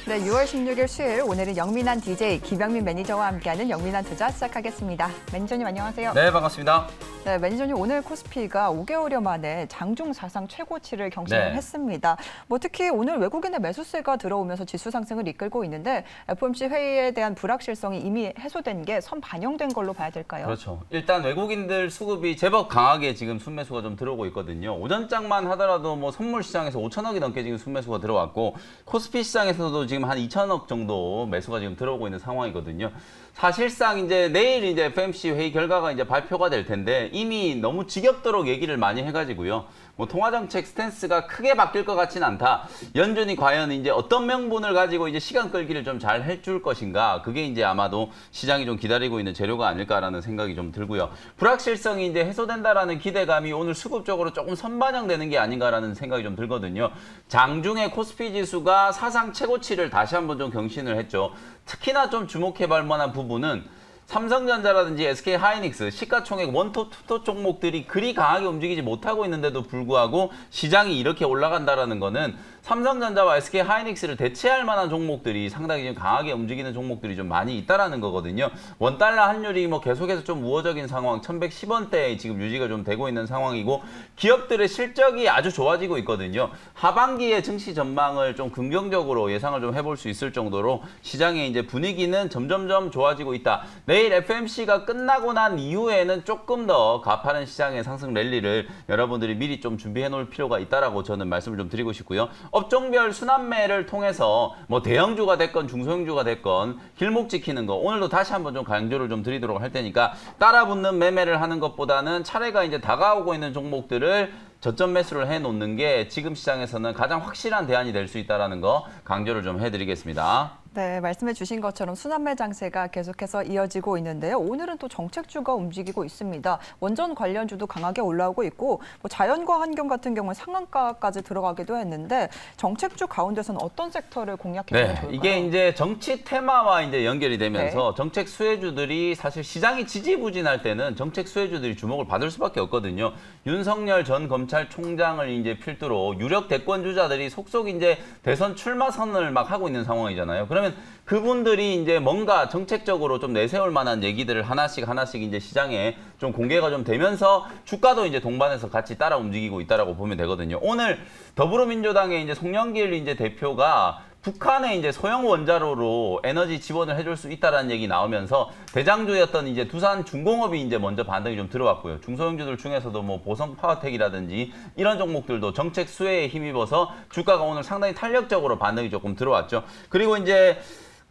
네, 6월 16일 수요일 오늘은 영민한 DJ 김영민 매니저와 함께하는 영민한 투자 시작하겠습니다. 매니저님 안녕하세요. 네, 반갑습니다. 네, 매니저님 오늘 코스피가 5개월여 만에 장중 사상 최고치를 경신을 네. 했습니다. 뭐 특히 오늘 외국인의 매수세가 들어오면서 지수 상승을 이끌고 있는데 FOMC 회의에 대한 불확실성이 이미 해소된 게 선 반영된 걸로 봐야 될까요? 그렇죠. 일단 외국인들 수급이 제법 강하게 지금 순매수가 좀 들어오고 있거든요. 오전장만 하더라도 뭐 선물 시장에서 5천억이 넘게 지금 순매수가 들어왔고 코스피 시장에서도 지금 한 2천억 정도 매수가 지금 들어오고 있는 상황이거든요. 사실상 이제 내일 이제 FOMC 회의 결과가 이제 발표가 될 텐데 이미 너무 지겹도록 얘기를 많이 해가지고요. 뭐 통화정책 스탠스가 크게 바뀔 것 같지는 않다. 연준이 과연 이제 어떤 명분을 가지고 이제 시간 끌기를 좀 잘 해줄 것인가. 그게 이제 아마도 시장이 좀 기다리고 있는 재료가 아닐까라는 생각이 좀 들고요. 불확실성이 이제 해소된다라는 기대감이 오늘 수급적으로 조금 선반영되는 게 아닌가라는 생각이 좀 들거든요. 장중에 코스피 지수가 사상 최고치를 다시 한번 좀 경신을 했죠. 특히나 좀 주목해볼 만한 부분은 삼성전자라든지 SK하이닉스, 시가총액 원톱, 투톱 종목들이 그리 강하게 움직이지 못하고 있는데도 불구하고 시장이 이렇게 올라간다라는 거는 삼성전자와 SK하이닉스를 대체할 만한 종목들이 상당히 좀 강하게 움직이는 종목들이 좀 많이 있다라는 거거든요. 원달러 환율이 뭐 계속해서 좀 우호적인 상황, 1110원대에 지금 유지가 좀 되고 있는 상황이고 기업들의 실적이 아주 좋아지고 있거든요. 하반기의 증시 전망을 좀 긍정적으로 예상을 좀 해볼 수 있을 정도로 시장의 이제 분위기는 점점점 좋아지고 있다. 내일 FOMC가 끝나고 난 이후에는 조금 더 가파른 시장의 상승 랠리를 여러분들이 미리 좀 준비해 놓을 필요가 있다라고 저는 말씀을 좀 드리고 싶고요. 업종별 순환매를 통해서 뭐 대형주가 됐건 중소형주가 됐건 길목 지키는 거 오늘도 다시 한번 좀 강조를 좀 드리도록 할 테니까 따라붙는 매매를 하는 것보다는 차례가 이제 다가오고 있는 종목들을 저점 매수를 해놓는 게 지금 시장에서는 가장 확실한 대안이 될 수 있다는 거 강조를 좀 해드리겠습니다. 네, 말씀해 주신 것처럼 순환매 장세가 계속해서 이어지고 있는데요. 오늘은 또 정책주가 움직이고 있습니다. 원전 관련주도 강하게 올라오고 있고 뭐 자연과 환경 같은 경우는 상한가까지 들어가기도 했는데 정책주 가운데서는 어떤 섹터를 공략해보면 좋을까요? 이게 이제 정치 테마와 이제 연결이 되면서 정책 수혜주들이 사실 시장이 지지부진할 때는 정책 수혜주들이 주목을 받을 수밖에 없거든요. 윤석열 전 검찰총장을 이제 필두로 유력 대권 주자들이 속속 이제 대선 출마 선언을 막 하고 있는 상황이잖아요. 그러면 그분들이 이제 뭔가 정책적으로 좀 내세울 만한 얘기들을 하나씩 이제 시장에 좀 공개가 좀 되면서 주가도 이제 동반해서 같이 따라 움직이고 있다라고 보면 되거든요. 오늘 더불어민주당의 이제 송영길 이제 대표가 북한에 이제 소형 원자로로 에너지 지원을 해줄 수 있다라는 얘기 나오면서 대장주였던 이제 두산중공업이 이제 먼저 반등이 좀 들어왔고요. 중소형주들 중에서도 뭐 보성파워텍이라든지 이런 종목들도 정책 수혜에 힘입어서 주가가 오늘 상당히 탄력적으로 반등이 조금 들어왔죠. 그리고 이제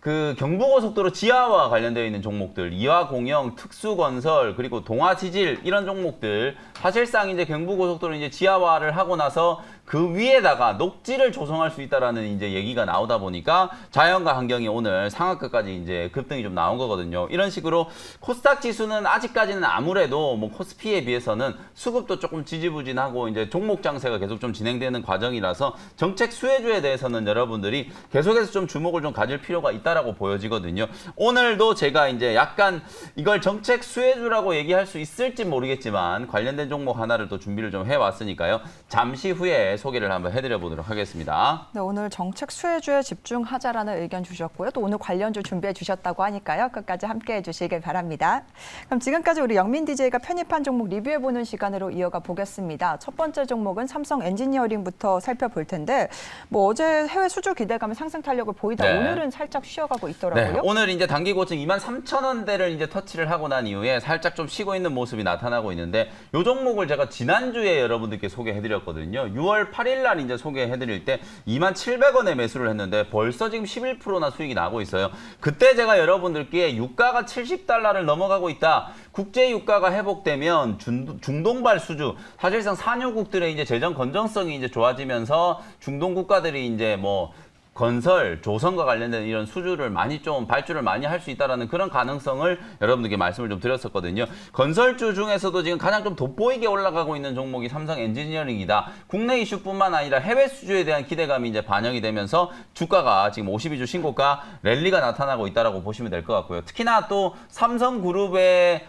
그 경부고속도로 지하와 관련되어 있는 종목들, 이화공영, 특수건설, 그리고 동아지질 이런 종목들 사실상 이제 경부고속도로 이제 지하화를 하고 나서 그 위에다가 녹지를 조성할 수 있다라는 이제 얘기가 나오다 보니까 자연과 환경이 오늘 상한가까지 이제 급등이 좀 나온 거거든요. 이런 식으로 코스닥 지수는 아직까지는 아무래도 뭐 코스피에 비해서는 수급도 조금 지지부진하고 이제 종목 장세가 계속 좀 진행되는 과정이라서 정책 수혜주에 대해서는 여러분들이 계속해서 좀 주목을 좀 가질 필요가 있다라고 보여지거든요. 오늘도 제가 이제 약간 이걸 정책 수혜주라고 얘기할 수 있을지 모르겠지만 관련된 종목 하나를 또 준비를 좀 해왔으니까요. 잠시 후에 소개를 한번 해드려 보도록 하겠습니다. 네, 오늘 정책 수혜주에 집중하자라는 의견 주셨고요. 또 오늘 관련주 준비해 주셨다고 하니까요. 끝까지 함께해 주시길 바랍니다. 그럼 지금까지 우리 영민 DJ가 편입한 종목 리뷰해보는 시간으로 이어가 보겠습니다. 첫 번째 종목은 삼성 엔지니어링부터 살펴볼 텐데 뭐 어제 해외 수주 기대감의 상승 탄력을 보이다 오늘은 살짝 쉬어가고 있더라고요. 네, 오늘 이제 단기 고점 23,000원대를 이제 터치를 하고 난 이후에 살짝 좀 쉬고 있는 모습이 나타나고 있는데 이 종목을 제가 지난주에 여러분들께 소개해드렸거든요. 6월 8일 날 이제 소개해드릴 때 27,000원에 매수를 했는데 벌써 지금 11%나 수익이 나고 있어요. 그때 제가 여러분들께 유가가 70달러를 넘어가고 있다. 국제 유가가 회복되면 중동발 수주, 사실상 산유국들의 이제 재정 건전성이 이제 좋아지면서 중동 국가들이 이제 뭐 건설, 조선과 관련된 이런 수주를 많이 좀 발주를 많이 할 수 있다라는 그런 가능성을 여러분들께 말씀을 좀 드렸었거든요. 건설주 중에서도 지금 가장 좀 돋보이게 올라가고 있는 종목이 삼성 엔지니어링이다. 국내 이슈뿐만 아니라 해외 수주에 대한 기대감이 이제 반영이 되면서 주가가 지금 52주 신고가 랠리가 나타나고 있다라고 보시면 될 것 같고요. 특히나 또 삼성그룹의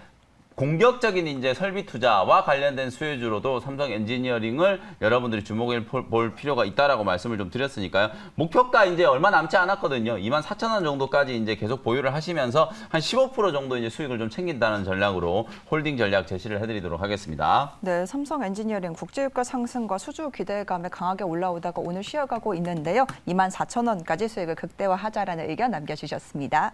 공격적인 이제 설비 투자와 관련된 수혜주로도 삼성 엔지니어링을 여러분들이 주목해 볼 필요가 있다라고 말씀을 좀 드렸으니까요. 목표가 이제 얼마 남지 않았거든요. 24,000원 정도까지 이제 계속 보유를 하시면서 한 15% 정도 이제 수익을 좀 챙긴다는 전략으로 홀딩 전략 제시를 해드리도록 하겠습니다. 네, 삼성 엔지니어링 국제유가 상승과 수주 기대감에 강하게 올라오다가 오늘 쉬어가고 있는데요. 24,000원까지 수익을 극대화하자라는 의견 남겨주셨습니다.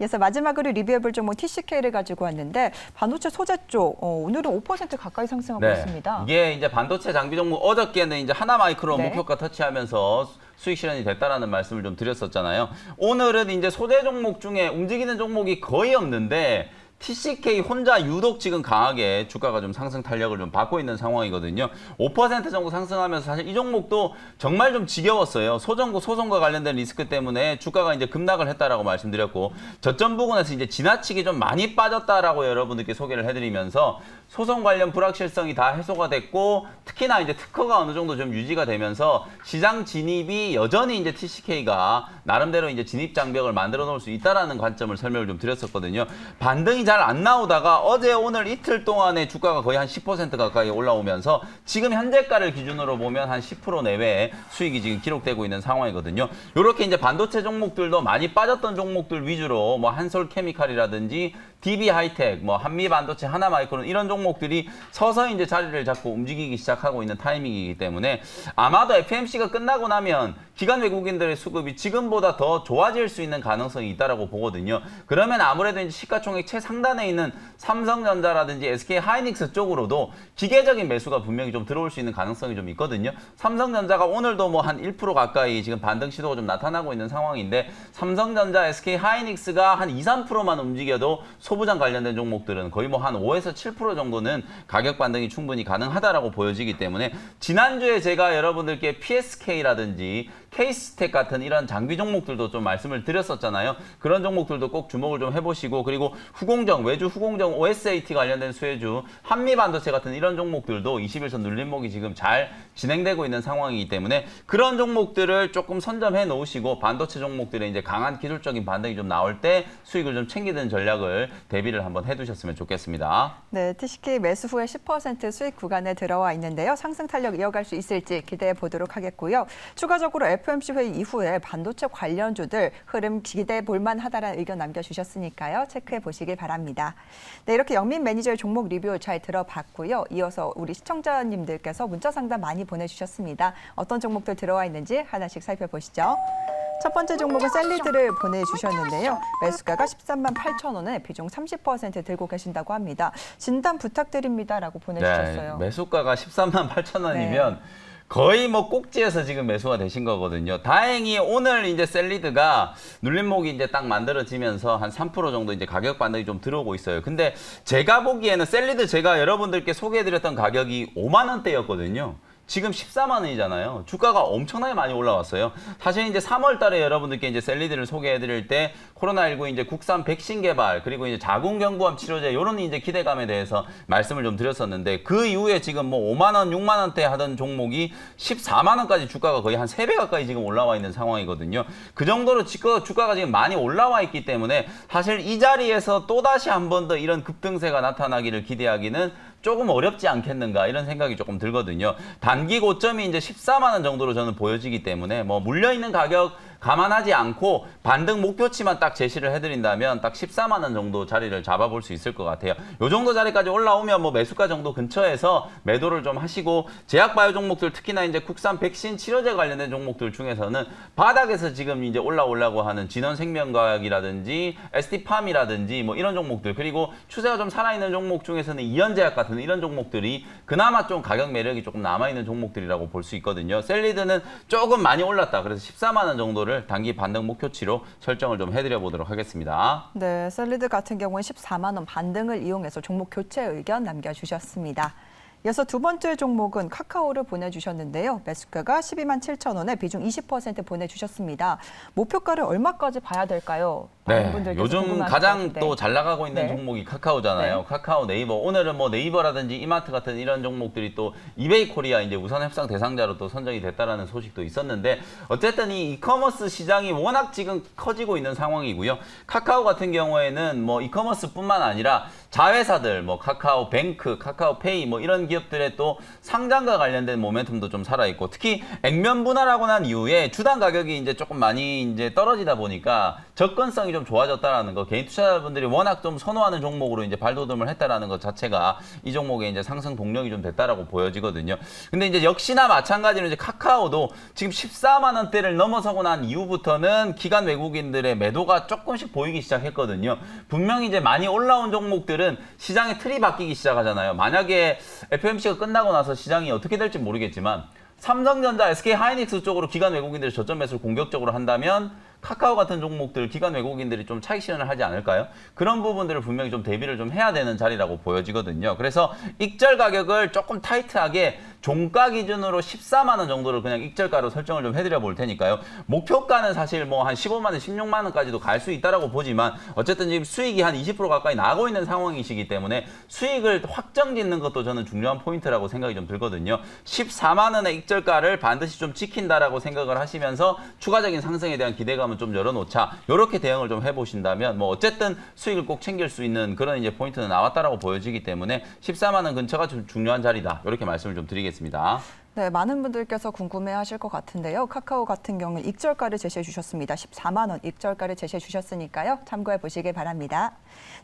이어서 마지막으로 리뷰해볼 종목 TCK를 가지고 왔는데 반도체 소재 쪽 오늘은 5% 가까이 상승하고 있습니다. 이게 이제 반도체 장비 종목 어저께는 이제 하나마이크론 네. 목표가 터치하면서 수익 실현이 됐다라는 말씀을 좀 드렸었잖아요. 오늘은 이제 소재 종목 중에 움직이는 종목이 거의 없는데 TCK 혼자 유독 지금 강하게 주가가 좀 상승 탄력을 좀 받고 있는 상황이거든요. 5% 정도 상승하면서 사실 이 종목도 정말 좀 지겨웠어요. 소정구 소송과 관련된 리스크 때문에 주가가 이제 급락을 했다라고 말씀드렸고 저점 부근에서 이제 지나치게 좀 많이 빠졌다라고 여러분들께 소개를 해드리면서 소송 관련 불확실성이 다 해소가 됐고 특히나 이제 특허가 어느 정도 좀 유지가 되면서 시장 진입이 여전히 이제 TCK가 나름대로 이제 진입 장벽을 만들어 놓을 수 있다라는 관점을 설명을 좀 드렸었거든요. 반등이 잘 안 나오다가 어제 오늘 이틀 동안에 주가가 거의 한 10% 가까이 올라오면서 지금 현재가를 기준으로 보면 한 10% 내외의 수익이 지금 기록되고 있는 상황이거든요. 이렇게 이제 반도체 종목들도 많이 빠졌던 종목들 위주로 뭐 한솔케미칼이라든지 DB 하이텍, 뭐 한미 반도체, 하나마이크론 이런 종목들이 서서히 이제 자리를 잡고 움직이기 시작하고 있는 타이밍이기 때문에 아마도 FMC가 끝나고 나면 기관 외국인들의 수급이 지금보다 더 좋아질 수 있는 가능성이 있다라고 보거든요. 그러면 아무래도 이제 시가총액 최상단에 있는 삼성전자라든지 SK 하이닉스 쪽으로도 기계적인 매수가 분명히 좀 들어올 수 있는 가능성이 좀 있거든요. 삼성전자가 오늘도 뭐 한 1% 가까이 지금 반등 시도가 좀 나타나고 있는 상황인데 삼성전자, SK 하이닉스가 한 2, 3%만 움직여도 소부장 관련된 종목들은 거의 뭐 한 5에서 7% 정도는 가격 반등이 충분히 가능하다라고 보여지기 때문에 지난주에 제가 여러분들께 PSK라든지 케이스텍 같은 이런 장비 종목들도 좀 말씀을 드렸었잖아요. 그런 종목들도 꼭 주목을 좀 해보시고 그리고 후공정, 외주 후공정 OSAT 관련된 수혜주 한미반도체 같은 이런 종목들도 21선 눌림목이 지금 잘 진행되고 있는 상황이기 때문에 그런 종목들을 조금 선점해 놓으시고 반도체 종목들의 이제 강한 기술적인 반등이 좀 나올 때 수익을 좀 챙기는 전략을 대비를 한번 해두셨으면 좋겠습니다. 네, TCK 매수 후에 10% 수익 구간에 들어와 있는데요. 상승 탄력 이어갈 수 있을지 기대해 보도록 하겠고요. 추가적으로 FOMC 회의 이후에 반도체 관련주들 흐름 기대해 볼 만하다라는 의견 남겨주셨으니까요. 체크해 보시길 바랍니다. 네, 이렇게 영민 매니저의 종목 리뷰 잘 들어봤고요. 이어서 우리 시청자님들께서 문자 상담 많이 보내주셨습니다. 어떤 종목들 들어와 있는지 하나씩 살펴보시죠. 첫 번째 종목은 셀리드를 보내주셨는데요. 매수가가 13만 8천 원에 비중 30% 들고 계신다고 합니다. 진단 부탁드립니다라고 보내주셨어요. 네, 매수가가 13만 8천 원이면 거의 뭐 꼭지에서 지금 매수가 되신 거거든요. 다행히 오늘 이제 셀리드가 눌림목이 이제 딱 만들어지면서 한 3% 정도 이제 가격 반등이 좀 들어오고 있어요. 근데 제가 보기에는 셀리드 제가 여러분들께 소개해드렸던 가격이 5만 원대였거든요. 지금 14만 원이잖아요. 주가가 엄청나게 많이 올라왔어요. 사실 이제 3월 달에 여러분들께 이제 셀리드를 소개해 드릴 때 코로나19 이제 국산 백신 개발 그리고 이제 자궁경부암 치료제 이런 이제 기대감에 대해서 말씀을 좀 드렸었는데 그 이후에 지금 뭐 5만 원, 6만 원대 하던 종목이 14만 원까지 주가가 거의 한 3배 가까이 지금 올라와 있는 상황이거든요. 그 정도로 주가가 지금 많이 올라와 있기 때문에 사실 이 자리에서 또다시 한 번 더 이런 급등세가 나타나기를 기대하기는 조금 어렵지 않겠는가 이런 생각이 조금 들거든요. 단기 고점이 이제 14만 원 정도로 저는 보여지기 때문에 뭐 물려있는 가격 감안하지 않고 반등 목표치만 딱 제시를 해드린다면 딱 14만 원 정도 자리를 잡아볼 수 있을 것 같아요. 요 정도 자리까지 올라오면 뭐 매수가 정도 근처에서 매도를 좀 하시고 제약바이오 종목들 특히나 이제 국산 백신 치료제 관련된 종목들 중에서는 바닥에서 지금 이제 올라오려고 하는 진원생명과학이라든지 ST팜이라든지 뭐 이런 종목들 그리고 추세가 좀 살아있는 종목 중에서는 이현제약 같은 이런 종목들이 그나마 좀 가격 매력이 조금 남아있는 종목들이라고 볼 수 있거든요. 셀리드는 조금 많이 올랐다. 그래서 14만 원 정도를 단기 반등 목표치로 설정을 좀 해드려 보도록 하겠습니다. 네, 셀리드 같은 경우는 14만 원 반등을 이용해서 종목 교체 의견 남겨주셨습니다. 이어서 두 번째 종목은 카카오를 보내주셨는데요. 매수가가 12만 7천 원에 비중 20% 보내주셨습니다. 목표가를 얼마까지 봐야 될까요? 많은 네, 분들께서 요즘 궁금하실 것 가장 같은데. 또 잘 나가고 있는 네. 종목이 카카오잖아요. 네. 카카오, 네이버. 오늘은 뭐 네이버라든지 이마트 같은 이런 종목들이 또 이베이 코리아 이제 우선 협상 대상자로 또 선정이 됐다라는 소식도 있었는데 어쨌든 이 이커머스 시장이 워낙 지금 커지고 있는 상황이고요. 카카오 같은 경우에는 뭐 이커머스뿐만 아니라 자회사들, 뭐 카카오 뱅크, 카카오페이 뭐 이런 기업들의 또 상장과 관련된 모멘텀도 좀 살아있고 특히 액면 분할하고 난 이후에 주당 가격이 이제 조금 많이 이제 떨어지다 보니까 접근성이 좀 좋아졌다라는 거, 개인 투자자분들이 워낙 좀 선호하는 종목으로 이제 발돋움을 했다라는 것 자체가 이 종목의 이제 상승 동력이 좀 됐다라고 보여지거든요. 근데 이제 역시나 마찬가지로 이제 카카오도 지금 14만 원대를 넘어서고 난 이후부터는 기관 외국인들의 매도가 조금씩 보이기 시작했거든요. 분명히 이제 많이 올라온 종목들은 시장의 틀이 바뀌기 시작하잖아요. 만약에 FOMC가 끝나고 나서 시장이 어떻게 될지 모르겠지만 삼성전자, SK하이닉스 쪽으로 기관 외국인들이 저점 매수를 공격적으로 한다면 카카오 같은 종목들 기관 외국인들이 좀 차익 실현을 하지 않을까요? 그런 부분들을 분명히 좀 대비를 좀 해야 되는 자리라고 보여지거든요. 그래서 익절 가격을 조금 타이트하게 종가 기준으로 14만 원 정도를 그냥 익절가로 설정을 좀 해드려 볼 테니까요. 목표가는 사실 뭐 한 15만 원, 16만 원까지도 갈 수 있다라고 보지만 어쨌든 지금 수익이 한 20% 가까이 나고 있는 상황이시기 때문에 수익을 확정 짓는 것도 저는 중요한 포인트라고 생각이 좀 들거든요. 14만 원의 익절가를 반드시 좀 지킨다라고 생각을 하시면서 추가적인 상승에 대한 기대감은 좀 열어놓자. 이렇게 대응을 좀 해보신다면 뭐 어쨌든 수익을 꼭 챙길 수 있는 그런 이제 포인트는 나왔다라고 보여지기 때문에 14만 원 근처가 좀 중요한 자리다. 이렇게 말씀을 좀 드리겠습니다. 네, 많은 분들께서 궁금해하실 것 같은데요. 카카오 같은 경우는 익절가를 제시해 주셨습니다. 14만 원 익절가를 제시해 주셨으니까요. 참고해 보시길 바랍니다.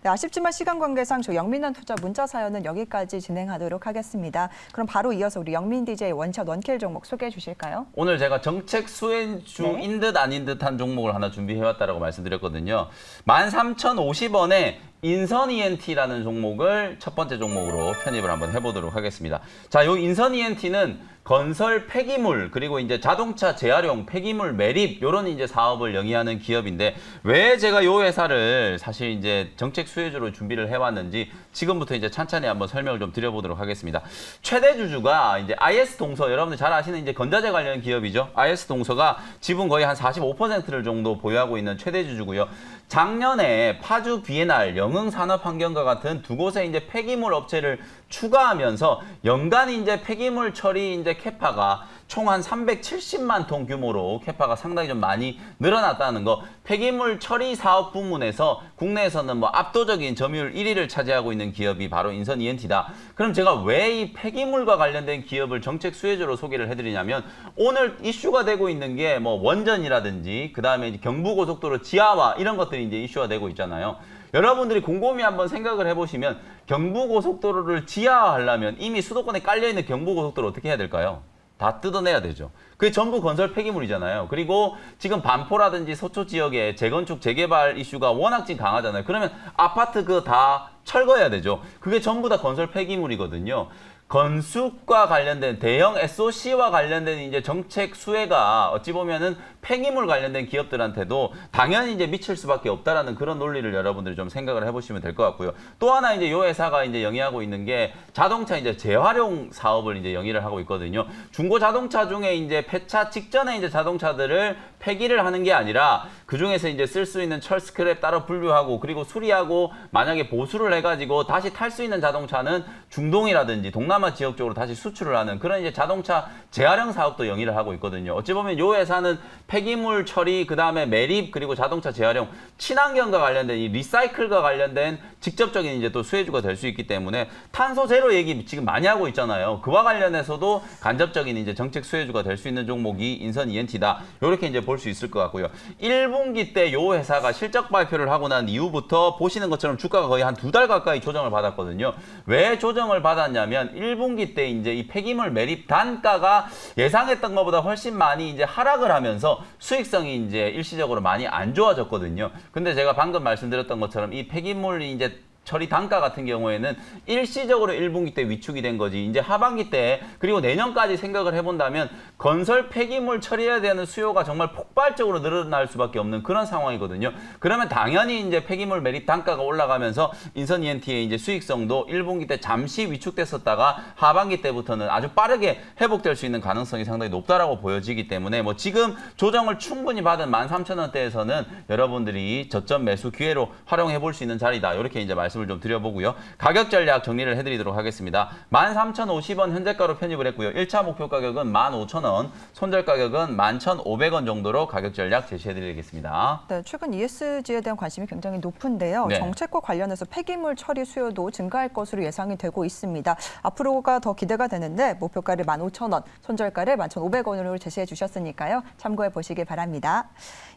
네, 아쉽지만 시간 관계상 저 영민한 투자 문자 사연은 여기까지 진행하도록 하겠습니다. 그럼 바로 이어서 우리 영민 DJ 원샷 원킬 종목 소개해 주실까요? 오늘 제가 정책 수혜주인 듯 아닌 듯한 종목을 하나 준비해왔다라고 말씀드렸거든요. 13,050원에 인선 ENT라는 종목을 첫 번째 종목으로 편입을 한번 해보도록 하겠습니다. 자, 요 인선 ENT는 건설 폐기물 그리고 이제 자동차 재활용 폐기물 매립 요런 이제 사업을 영위하는 기업인데 왜 제가 요 회사를 사실 이제 정책 수혜주로 준비를 해왔는지 지금부터 이제 찬찬히 한번 설명을 좀 드려보도록 하겠습니다. 최대 주주가 이제 IS 동서 여러분들 잘 아시는 이제 건자재 관련 기업이죠. IS 동서가 지분 거의 한 45%를 정도 보유하고 있는 최대 주주고요. 작년에 파주 비에날 영흥산업환경과 같은 두 곳에 이제 폐기물 업체를 추가하면서 연간 이제 폐기물 처리 이제 캐파가 총 한 370만 톤 규모로 캐파가 상당히 좀 많이 늘어났다는 거. 폐기물 처리 사업 부문에서 국내에서는 뭐 압도적인 점유율 1위를 차지하고 있는 기업이 바로 인선 ENT다. 그럼 제가 왜 이 폐기물과 관련된 기업을 정책 수혜주로 소개를 해드리냐면 오늘 이슈가 되고 있는 게 뭐 원전이라든지 그 다음에 경부고속도로 지하화 이런 것들이 이제 이슈가 되고 있잖아요. 여러분들이 곰곰이 한번 생각을 해보시면 경부고속도로를 지하화하려면 이미 수도권에 깔려있는 경부고속도로 어떻게 해야 될까요? 다 뜯어내야 되죠. 그게 전부 건설 폐기물이잖아요. 그리고 지금 반포라든지 서초 지역에 재건축, 재개발 이슈가 워낙 지금 강하잖아요. 그러면 아파트 그거 다 철거해야 되죠. 그게 전부 다 건설 폐기물이거든요. 건축과 관련된 대형 SOC와 관련된 이제 정책 수혜가 어찌 보면은 폐기물 관련된 기업들한테도 당연히 이제 미칠 수밖에 없다라는 그런 논리를 여러분들이 좀 생각을 해보시면 될 것 같고요. 또 하나 이제 요 회사가 이제 영위하고 있는 게 자동차 이제 재활용 사업을 이제 영위를 하고 있거든요. 중고 자동차 중에 이제 폐차 직전에 이제 자동차들을 폐기를 하는 게 아니라 그 중에서 이제 쓸 수 있는 철 스크랩 따로 분류하고 그리고 수리하고 만약에 보수를 해가지고 다시 탈 수 있는 자동차는 중동이라든지 동남아 지역 쪽으로 다시 수출을 하는 그런 이제 자동차 재활용 사업도 영위를 하고 있거든요. 어찌 보면 요 회사는 폐기물 처리, 그 다음에 매립, 그리고 자동차 재활용, 친환경과 관련된 이 리사이클과 관련된 직접적인 이제 또 수혜주가 될 수 있기 때문에 탄소 제로 얘기 지금 많이 하고 있잖아요. 그와 관련해서도 간접적인 이제 정책 수혜주가 될 수 있는 종목이 인선 ENT다. 이렇게 이제 볼 수 있을 것 같고요. 1분기 때 요 회사가 실적 발표를 하고 난 이후부터 보시는 것처럼 주가가 거의 한 2달 가까이 조정을 받았거든요. 왜 조정을 받았냐면 1분기 때 이제 이 폐기물 매립 단가가 예상했던 것보다 훨씬 많이 이제 하락을 하면서 수익성이 이제 일시적으로 많이 안 좋아졌거든요. 근데 제가 방금 말씀드렸던 것처럼 이 폐기물이 이제 처리 단가 같은 경우에는 일시적으로 1분기 때 위축이 된 거지. 이제 하반기 때 그리고 내년까지 생각을 해본다면 건설 폐기물 처리해야 되는 수요가 정말 폭발적으로 늘어날 수밖에 없는 그런 상황이거든요. 그러면 당연히 이제 폐기물 매립 단가가 올라가면서 인선 ENT의 이제 수익성도 1분기 때 잠시 위축됐었다가 하반기 때부터는 아주 빠르게 회복될 수 있는 가능성이 상당히 높다라고 보여지기 때문에 뭐 지금 조정을 충분히 받은 13,000원대에서는 여러분들이 저점 매수 기회로 활용해 볼 수 있는 자리다. 이렇게 이제 말씀을 좀 드려보고요. 가격 전략 정리를 해드리도록 하겠습니다. 13,050원 현재가로 편입을 했고요. 1차 목표 가격은 15,000원, 손절 가격은 11,500원 정도로 가격 전략 제시해드리겠습니다. 네, 최근 ESG에 대한 관심이 굉장히 높은데요. 네. 정책과 관련해서 폐기물 처리 수요도 증가할 것으로 예상이 되고 있습니다. 앞으로가 더 기대가 되는데 목표가를 15,000원, 손절가를 11,500원으로 제시해 주셨으니까요. 참고해 보시기 바랍니다.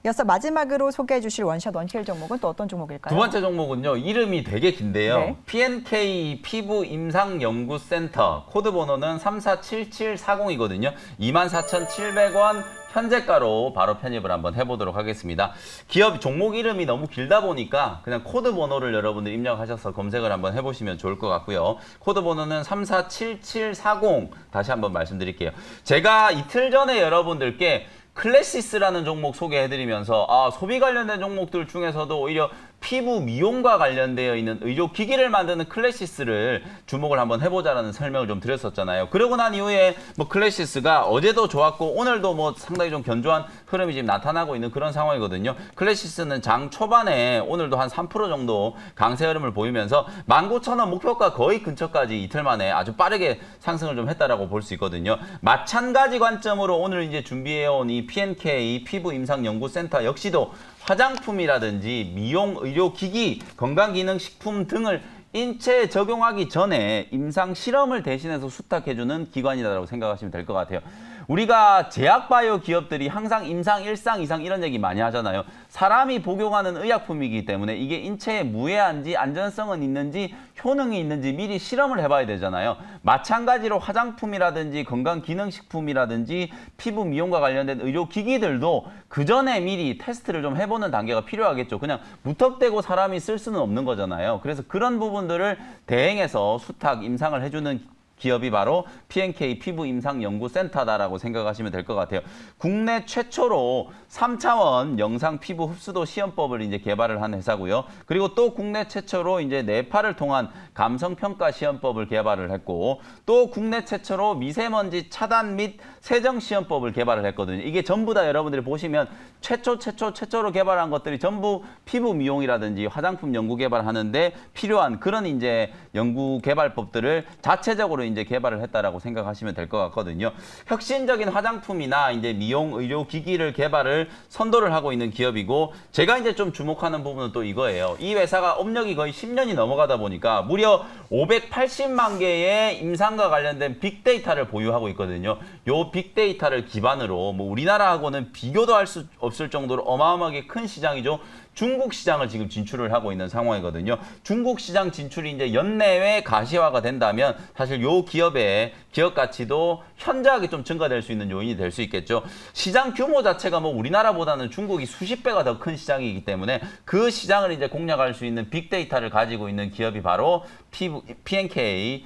이어서 마지막으로 소개해 주실 원샷 원킬 종목은 또 어떤 종목일까요? 두 번째 종목은요. 이름이 되게 긴데요. 네. PNK 피부 임상 연구센터 코드 번호는 347740이거든요. 24,700원 현재가로 바로 편입을 한번 해보도록 하겠습니다. 기업 종목 이름이 너무 길다 보니까 그냥 코드 번호를 여러분들 입력하셔서 검색을 한번 해보시면 좋을 것 같고요. 코드 번호는 347740 다시 한번 말씀드릴게요. 제가 이틀 전에 여러분들께 클래시스라는 종목 소개해드리면서 소비 관련된 종목들 중에서도 오히려 피부 미용과 관련되어 있는 의료기기를 만드는 클래시스를 주목을 한번 해보자라는 설명을 좀 드렸었잖아요. 그러고 난 이후에 뭐 클래시스가 어제도 좋았고 오늘도 뭐 상당히 좀 견조한 흐름이 지금 나타나고 있는 그런 상황이거든요. 클래시스는 장 초반에 오늘도 한 3% 정도 강세 흐름을 보이면서 19,000원 목표가 거의 근처까지 이틀 만에 아주 빠르게 상승을 좀 했다라고 볼 수 있거든요. 마찬가지 관점으로 오늘 이제 준비해온 이 PNK 피부 임상 연구센터 역시도 화장품이라든지 미용, 의료기기, 건강기능식품 등을 인체에 적용하기 전에 임상 실험을 대신해서 수탁해주는 기관이다라고 생각하시면 될 것 같아요. 우리가 제약바이오 기업들이 항상 임상 1상, 2상 이런 얘기 많이 하잖아요. 사람이 복용하는 의약품이기 때문에 이게 인체에 무해한지 안전성은 있는지 효능이 있는지 미리 실험을 해봐야 되잖아요. 마찬가지로 화장품이라든지 건강기능식품이라든지 피부 미용과 관련된 의료기기들도 그 전에 미리 테스트를 좀 해보는 단계가 필요하겠죠. 그냥 무턱대고 사람이 쓸 수는 없는 거잖아요. 그래서 그런 부분들을 대행해서 수탁, 임상을 해주는 기업이 바로 PNK 피부 임상 연구센터다라고 생각하시면 될 것 같아요. 국내 최초로 3차원 영상 피부 흡수도 시험법을 이제 개발을 한 회사고요. 그리고 또 국내 최초로 이제 뇌파를 통한 감성 평가 시험법을 개발을 했고 또 국내 최초로 미세먼지 차단 및 세정 시험법을 개발을 했거든요. 이게 전부 다 여러분들이 보시면 최초로 개발한 것들이 전부 피부 미용이라든지 화장품 연구 개발하는데 필요한 그런 이제 연구 개발법들을 자체적으로 이제 개발을 했다라고 생각하시면 될 것 같거든요. 혁신적인 화장품이나 이제 미용 의료 기기를 개발을 선도를 하고 있는 기업이고 제가 이제 좀 주목하는 부분은 또 이거예요. 이 회사가 업력이 거의 10년이 넘어가다 보니까 무려 580만 개의 임상과 관련된 빅데이터를 보유하고 있거든요. 요 빅데이터를 기반으로 뭐 우리나라하고는 비교도 할 수 없을 정도로 어마어마하게 큰 시장이죠. 중국 시장을 지금 진출을 하고 있는 상황이거든요. 중국 시장 진출이 이제 연내외 가시화가 된다면 사실 요 기업의 기업 가치도 현저하게 좀 증가될 수 있는 요인이 될 수 있겠죠. 시장 규모 자체가 뭐 우리나라보다는 중국이 수십 배가 더 큰 시장이기 때문에 그 시장을 이제 공략할 수 있는 빅데이터를 가지고 있는 기업이 바로 PNK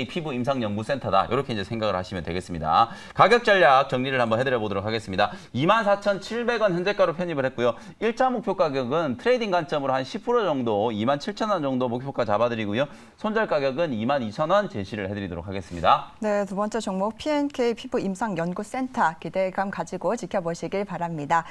피부 임상 연구센터다. 이렇게 이제 생각을 하시면 되겠습니다. 가격 전략 정리를 한번 해드려 보도록 하겠습니다. 24,700원 현재가로 편입을 했고요. 1차 목표 가격은 트레이딩 관점으로 한 10% 정도 27,000원 정도 목표가 잡아드리고요. 손절 가격은 22,000원 제시를 해드리도록 하겠습니다. 네, 두 번째 종목 PNK 피부 임상 연구센터 기대감 가지고 지켜보시길 바랍니다.